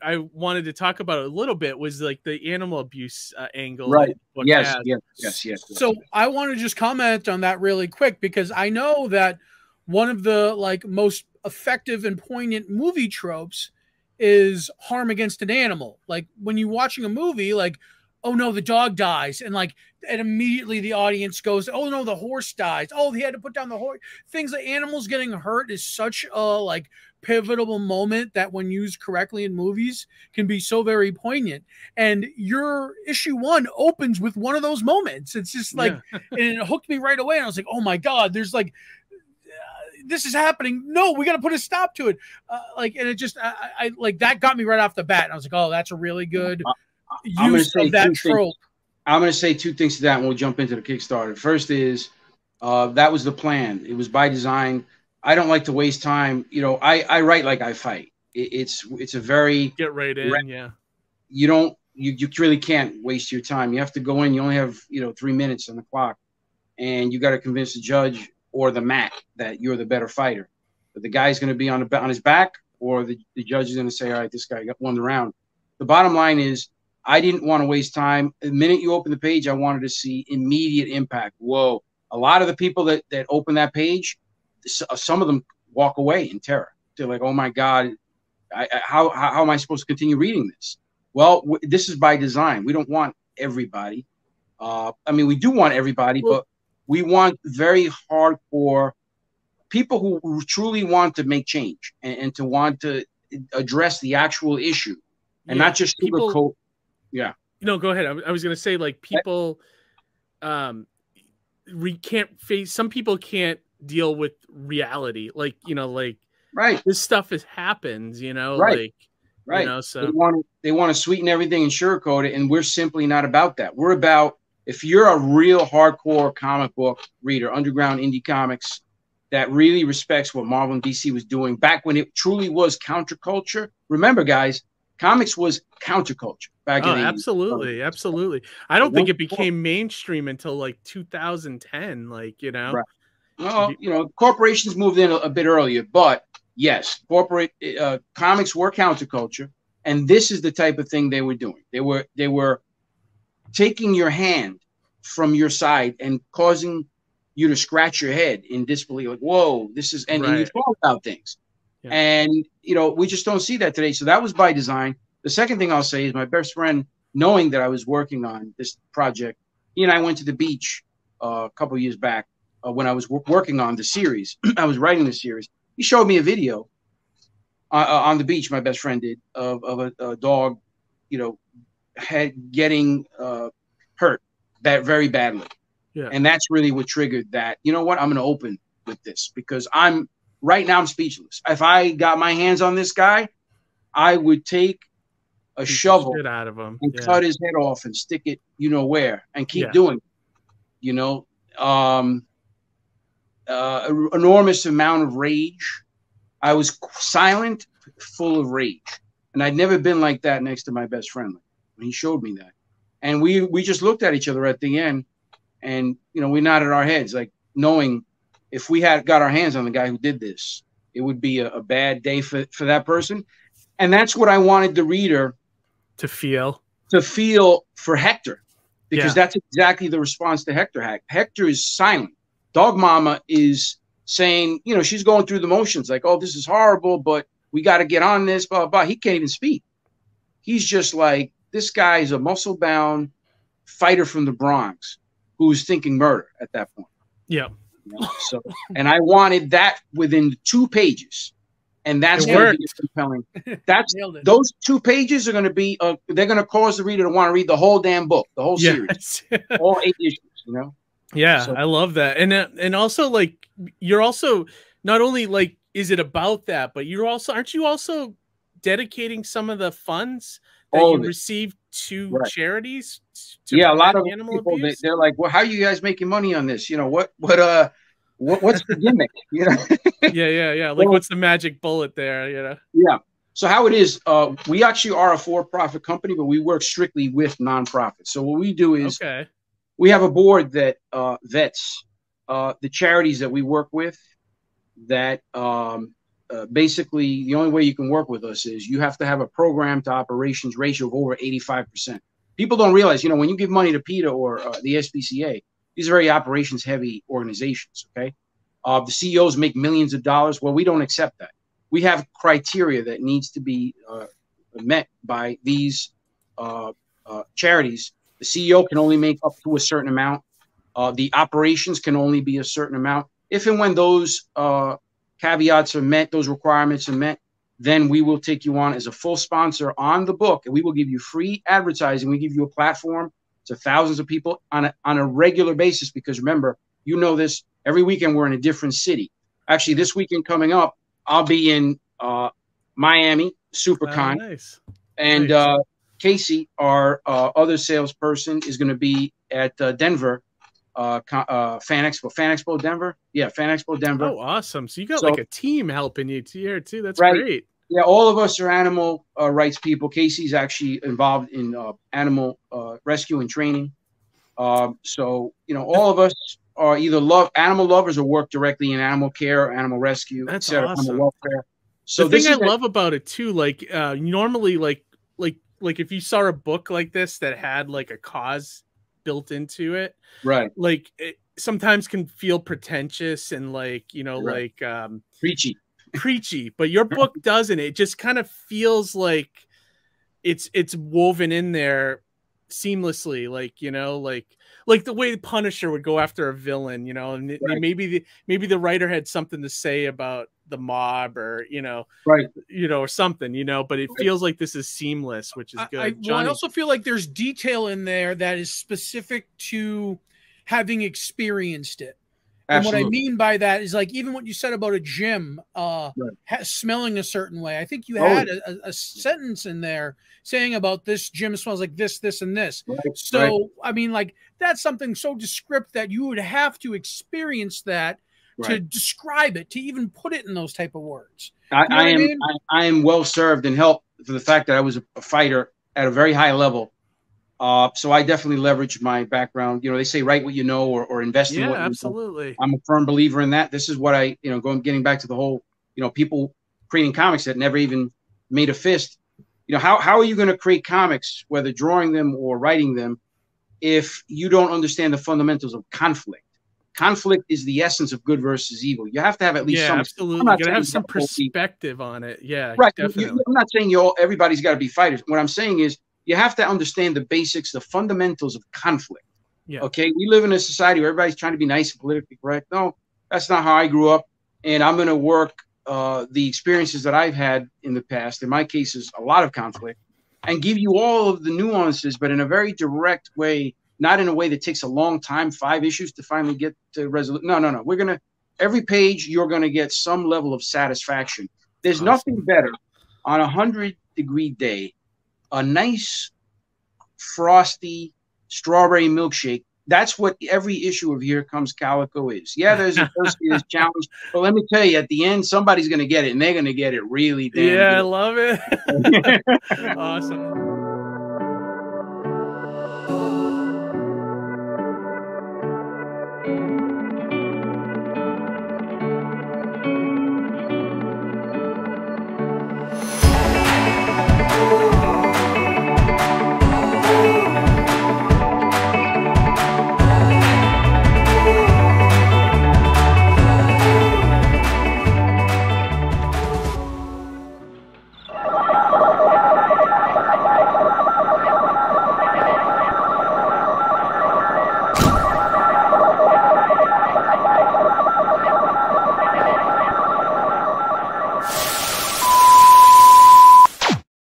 I wanted to talk about a little bit was like the animal abuse angle. Right. Yes. So I want to just comment on that really quick, because I know that one of the like most effective and poignant movie tropes is harm against an animal. Like when you're watching a movie, like, oh no, the dog dies, and like, and immediately the audience goes, oh no, the horse dies. Oh, he had to put down the horse. Things like animals getting hurt is such a like pivotal moment that when used correctly in movies can be so very poignant. And your issue 1 opens with one of those moments. It's just like, and it hooked me right away. And I was like, oh my God, there's like, this is happening. No, we got to put a stop to it. Like, and it just, I like that got me right off the bat. And I was like, oh, that's a really good use of that trope. I'm going to say 2 things to that, and we'll jump into the Kickstarter. First is, that was the plan. It was by design. I don't like to waste time. You know, I write like I fight. It's a very get right in. Yeah. You really can't waste your time. You have to go in. You only have, 3 minutes on the clock, and you got to convince the judge or the Mac that you're the better fighter. But the guy's going to be on his back, or the judge is going to say, all right, this guy won the round. The bottom line is, I didn't want to waste time. The minute you open the page, I wanted to see immediate impact. Whoa. A lot of the people that open that page, some of them walk away in terror. They're like, oh my God, how am I supposed to continue reading this? Well, this is by design. We don't want everybody. I mean, we do want everybody, but we want very hardcore people who truly want to make change and to want to address the actual issue and not just sugarcoat. Yeah. No, go ahead. I was going to say, like, people can't face, some people can't deal with reality. Like, like, right, this stuff happens, right. Like, right. So they want to sweeten everything and sugarcoat it. And we're simply not about that. We're about, if you're a real hardcore comic book reader, underground indie comics that really respects what Marvel and DC was doing back when it truly was counterculture. Remember, guys, comics was counterculture back in the 80s. Absolutely. Absolutely. I don't think it became mainstream until like 2010, like, Right. Well, corporations moved in a bit earlier, but yes, comics were counterculture, and this is the type of thing they were doing. They were taking your hand from your side and causing you to scratch your head in disbelief, like, whoa, this is, and you thought about things. Yeah. And, we just don't see that today. So that was by design. The second thing I'll say is my best friend, knowing that I was working on this project, he and I went to the beach a couple of years back when I was working on the series. I was writing the series. He showed me a video on the beach, my best friend did, of a dog, getting hurt very badly. Yeah. And that's really what triggered that. You know what? I'm going to open with this because right now I'm speechless. If I got my hands on this guy, I would take a shovel out of him and cut his head off and stick it, where, and keep doing it. Enormous amount of rage. I was silent, full of rage, and I'd never been like that next to my best friend. He showed me that, and we just looked at each other at the end, and we nodded our heads, like knowing if we had got our hands on the guy who did this, it would be a bad day for that person. And that's what I wanted the reader to feel for Hector, because that's exactly the response to Hector. Hector is silent. Dog Mama is saying, she's going through the motions, like, oh, this is horrible, but we got to get on this, blah, blah, blah. He can't even speak. He's just like, this guy is a muscle-bound fighter from the Bronx who's thinking murder at that point. Yeah. So, and I wanted that within 2 pages. And that's going to be compelling. Those 2 pages are going to be, they're going to cause the reader to want to read the whole damn book, the whole series, all 8 issues, Yeah, so. I love that. And also, like, you're also not only like, is it about that, but aren't you also dedicating some of the funds that you received to charities? A lot of people, they're like, well, how are you guys making money on this? What's the gimmick? Yeah. Like, what's the magic bullet there? Yeah. So how it is, we actually are a for-profit company, but we work strictly with nonprofits. So what we do is we have a board that vets the charities that we work with that basically the only way you can work with us is you have to have a program to operations ratio of over 85%. People don't realize, you know, when you give money to PETA or the SPCA, these are very operations heavy organizations. Okay. The CEOs make millions of dollars. Well, we don't accept that. We have criteria that needs to be met by these charities. The CEO can only make up to a certain amount. The operations can only be a certain amount. If and when those caveats are met, those requirements are met, then we will take you on as a full sponsor on the book, and we will give you free advertising. We give you a platform to thousands of people on a regular basis, because remember, you know this, every weekend we're in a different city. Actually, this weekend coming up, I'll be in Miami, SuperCon. Nice. And nice. Casey, our other salesperson, is going to be at Denver, Fan Expo Denver. Yeah, Fan Expo Denver. Oh, awesome. So you got like a team helping you here too. That's great. Yeah, all of us are animal rights people. Casey's actually involved in animal rescue and training. So, you know, all of us are either animal lovers or work directly in animal care, animal rescue, that's awesome. Animal welfare. So the thing I love about it too, like normally, like if you saw a book like this that had like a cause built into it, right? Like it sometimes can feel pretentious and like, you know, like preachy, but your book doesn't. It just kind of feels like it's woven in there seamlessly, like, you know, like the way the Punisher would go after a villain, you know, and maybe the writer had something to say about the mob, or you know, you know, or something, you know, but it feels like this is seamless, which is good. I also feel like there's detail in there that is specific to having experienced it. And what I mean by that is, like, even what you said about a gym smelling a certain way. I think you had a sentence in there saying about this gym smells like this, this, and this. So, I mean, like, that's something so descriptive that you would have to experience that to describe it, to even put it in those type of words. I am well served and helped for the fact that I was a fighter at a very high level. So I definitely leverage my background. You know, they say write what you know, or invest in what you know. Absolutely. I'm a firm believer in that. This is what I, you know, getting back to the whole, you know, people creating comics that never even made a fist. You know, how are you going to create comics, whether drawing them or writing them, if you don't understand the fundamentals of conflict? Conflict is the essence of good versus evil. You have to have at least some. Absolutely. You gotta have some perspective on it. Yeah, definitely. I'm not saying everybody's got to be fighters. What I'm saying is, you have to understand the basics, the fundamentals of conflict. Yeah. Okay. We live in a society where everybody's trying to be nice and politically correct. No, that's not how I grew up. And I'm going to work the experiences that I've had in the past. In my case, is a lot of conflict, and give you all of the nuances, but in a very direct way, not in a way that takes a long time, 5 issues to finally get to resolution. No. We're going to, every page, you're going to get some level of satisfaction. There's nothing better on a 100-degree day. A nice frosty strawberry milkshake. That's what every issue of Here Comes Calico is. Yeah, there's adversity, there's challenge, but let me tell you, at the end, somebody's going to get it, and they're going to get it really damn good. I love it. Awesome.